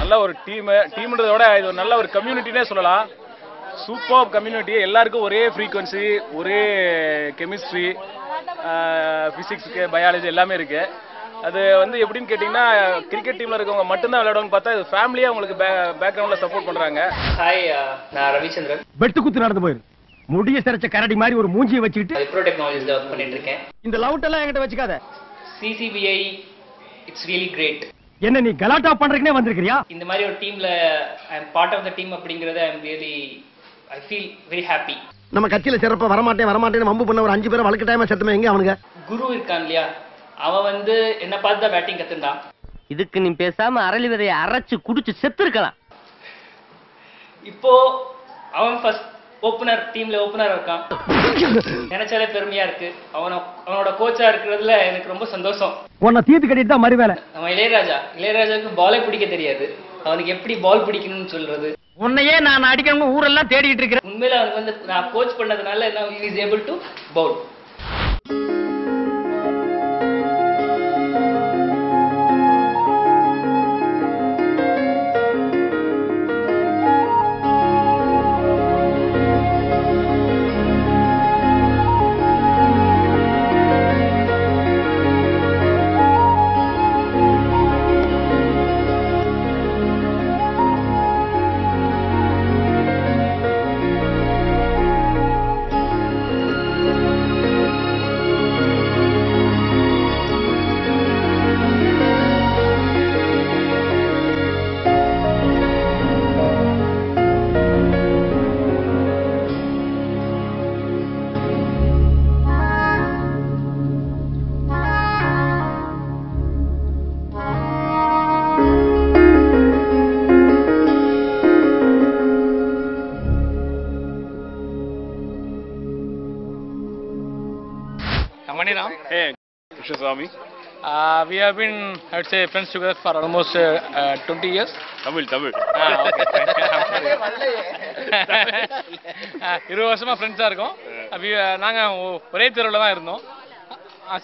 நல்ல ஒரு டீம்ன்றத விட இது ஒரு நல்ல ஒரு கம்யூனிட்டினே சொல்லலாம். சூப்பர் கம்யூனிட்டி, எல்லாருக்கும் ஒரே ஃப்ரீக்வன்சி, ஒரே கெமிஸ்ட்ரி, ஃபிசிக்ஸுக்கு பயாலஜி எல்லாமே இருக்கு. அது வந்து எப்படின்னு கேட்டிங்கன்னா கிரிக்கெட் டீமில் இருக்கவங்க மட்டும்தான் விளையாடுவாங்க பார்த்தா இது ஃபேமிலியாக உங்களுக்கு பேக்ரவுண்டில் சப்போர்ட் பண்ணுறாங்க. ஹாய், நான் ரவிச்சந்திரன். வெட்டு குத்து நடந்து போயிரு, முடிய சிறச்ச கரடி மாதிரி ஒரு மூஞ்சியை வச்சுக்கிட்டு விப்ரோ டெக்னாலஜிஸ்ல ஒர்க் பண்ணிட்டு இருக்கேன். இந்த லவுட் எல்லாம் என்கிட்ட வச்சுக்காத. CCBI it's really great. என்ன நீ கலாட்டா பண்றதுக்குனே வந்திருக்கியா? இந்த மாதிரி ஒரு டீம்ல I am part of the team அப்படிங்கறது ஐ ஃபீல் வெரி ஹாப்பி. நம்ம கட்சியில சிறப்பா வரமாட்டேன்னு வம்பு பண்ண ஒரு 5 பேரை வழக்கு டைமா செத்துமே எங்க அவனுங்க? குரு இருக்கான் இல்லையா, அவன் வந்து என்ன பார்த்து தான் பேட்டிங் கத்துண்டான். இதுக்கு நீ பேசாம அரளி விதையை அரைச்சு குடிச்சு செத்து இருக்கலாம். இப்போ அவன் ஃபர்ஸ்ட் ஓபனர், டீம்ல ஓபனர் இருக்கான். நினைச்சாலே பெருமையா இருக்கு. அவனோட கோச்சா இருக்கிறதுல எனக்கு ரொம்ப சந்தோஷம். உன்னை தீர்த்து கட்டிட்டு தான் மறு வேலை. அவன் இளையராஜாவுக்கு பாலே பிடிக்க தெரியாது. அவனுக்கு எப்படி பால் பிடிக்கணும்னு சொல்றது. உன்னையே நான் அடிக்கணும் ஊரெல்லாம் தேடிட்டு இருக்கிறேன். உண்மையில அவனுக்கு வந்து நான் கோச் பண்ணதுனால he is able to bowl. Maniram. Hey, Krishnaswamy. We have been, I would say, friends together for almost 20 years. Tamil. Okay. 20 வருஷமா ஃப்ரெண்ட்ஸாக இருக்கோம். நாங்கள் ஒரே தெருவில் தான் இருந்தோம்.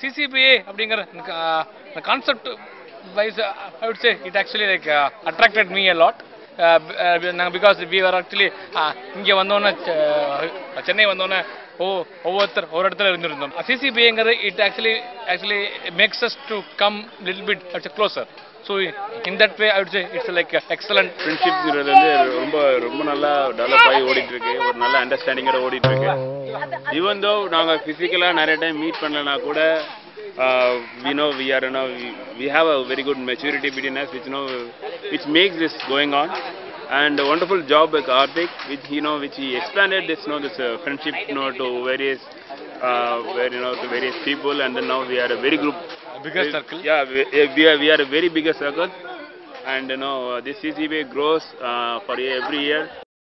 CCBA அப்படிங்கிற concept wise I would say it actually like attracted me a lot. Because we were actually இங்கே வந்தோன்னே சென்னை வந்தோன்னே ஒவ்வொருத்தர் ஒரு இடத்துல இருந்திருந்தோம். CCBAங்கிறது it actually makes us to come little bit closer. So in that way I would say it's like excellent friendship. வந்து ரொம்ப நல்லா develop ஆகி ஓடிட்டு இருக்கு. ஒரு நல்ல அண்டர்ஸ்டாண்டிங்கோட ஓடிட்டு இருக்கு. ஈவன் தோ நாங்க பிசிக்கலா நிறைய டைம் மீட் பண்ணலனா கூட we have a very good maturity between us, which makes this going on. And a wonderful job by Karthik, which he expanded this friendship to various to various people, and then now we are a very group, bigger circle. Yeah, we are a very bigger circle, and this CCBA grows for every year.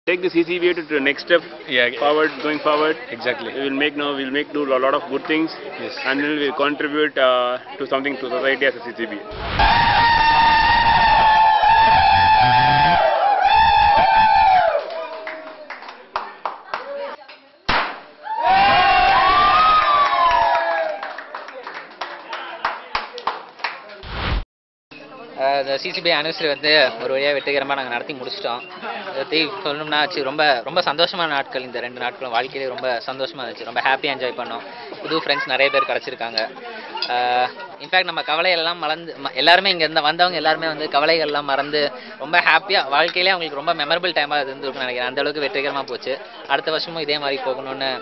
Take the CCBA to the next step, going forward. Exactly. We'll do a lot of good things. Yes. And we'll contribute to something to society as a CCBA. இந்த CCBA anniversary வந்து ஒரு வழியாக வெற்றிகரமாக நாங்கள் நடத்தி முடிச்சிட்டோம். பற்றி சொல்லணும்னா ரொம்ப ரொம்ப சந்தோஷமான நாட்கள். இந்த 2 நாட்களும் வாழ்க்கையிலே ரொம்ப சந்தோஷமாக இருந்துச்சு. ரொம்ப ஹாப்பியாக என்ஜாய் பண்ணோம். புது ஃப்ரெண்ட்ஸ் நிறைய பேர் கிடச்சிருக்காங்க. இன்ஃபேக்ட் நம்ம கவலையெல்லாம் மறந்து எல்லாருமே இங்கே வந்தவங்க எல்லாருமே வந்து கவலைகள்லாம் மறந்து ரொம்ப ஹாப்பியாக வாழ்க்கையிலே அவங்களுக்கு ரொம்ப மெமரபிள் டைமாக இருந்துருக்குன்னு நினைக்கிறேன். அந்தளவுக்கு வெற்றிகரமாக போச்சு. அடுத்த வருஷமும் இதே மாதிரி போகணும்னு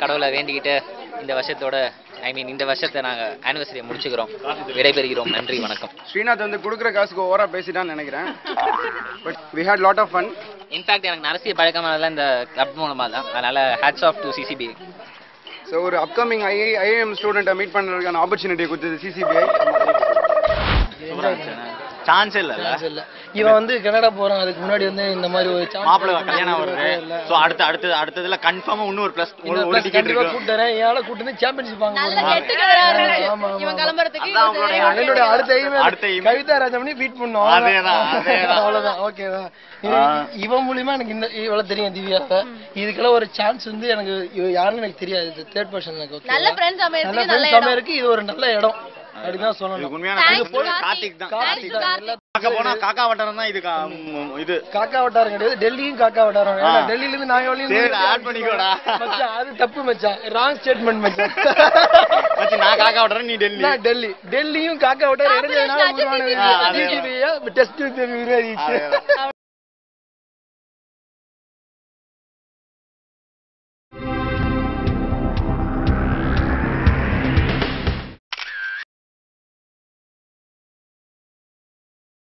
கடவுளை வேண்டிக்கிட்டு இந்த வருஷத்தை நாங்கள் ஆனிவர்சரியை முடிச்சுக்கிறோம். விடைபெறுகிறோம். நன்றி, வணக்கம். ஸ்ரீநாத் வந்து கொடுக்குற காசுக்கு ஓவரா பேசிட்டான்னு நினைக்கிறேன். But we had lot of fun. In fact எனக்கு நரசிய பழக்கமானதெல்லாம் இந்த கிளப் மூலமாக தான். அதனால் hats off to CCBA. So ஒரு அப்கமிங் IIM ஸ்டூடெண்ட்டை மீட் பண்ணுறதுக்கான ஆப்பர்ச்சுனிட்டி கொடுத்தது CCBA. சான்ஸ் இல்ல. இவன் வந்து கனடா போறான். அதுக்கு முன்னாடி வந்து இந்த மாதிரி ஒரு மாப்பிள்ளை கல்யாணம் வருது. சோ அடுத்ததுல கன்ஃபார்மா இன்னும் ஒரு ப்ளஸ் ஒரு டிக்கெட் இருக்கு. கூட்டறேன். ஏள கூட்டனே சாம்பியன்ஷிப் வாங்க. நல்ல கெட்டுக்கு வராரு. இவன் கிளம்பறதுக்கு என்னோட அடுத்த கவிதா ராஜமணி பீட் பண்ணோம். அதேதான். அவ்வளவுதான். ஓகேவா? இவன் மூலமா எனக்கு இந்த இவ்வளவு தெரியும் திவ்யாவை. இதுக்கெல்லாம் ஒரு சான்ஸ் வந்து எனக்கு யாருன்னு எனக்கு தெரியாது. தேர்ட் பர்சன் எனக்கு. நல்ல ஃப்ரெண்ட்ஸ் அமையறதுக்கு நல்ல இடம். இது ஒரு நல்ல இடம். அப்படிதான் சொல்லணும். உண்மையான கார்த்திக் தான். பார்க்க போனா காக்கா வட்டாரம் தான் இது காக்கா வட்டாரம் கிடையாது, டெல்லியும் காக்கா வட்டாரம். ஏன்னா டெல்லியில இருந்து நாங்க சரி ஆட் பண்ணிக்கோடா மச்சான் அது தப்பு மச்சான், ராங் ஸ்டேட்மெண்ட் மச்சான். மச்சான் நான் காக்கா வட்டாரம் நீ டெல்லி. நான் டெல்லியும் காக்கா வட்டாரம் இறஞ்சதுனால உருவானது. டெஸ்ட்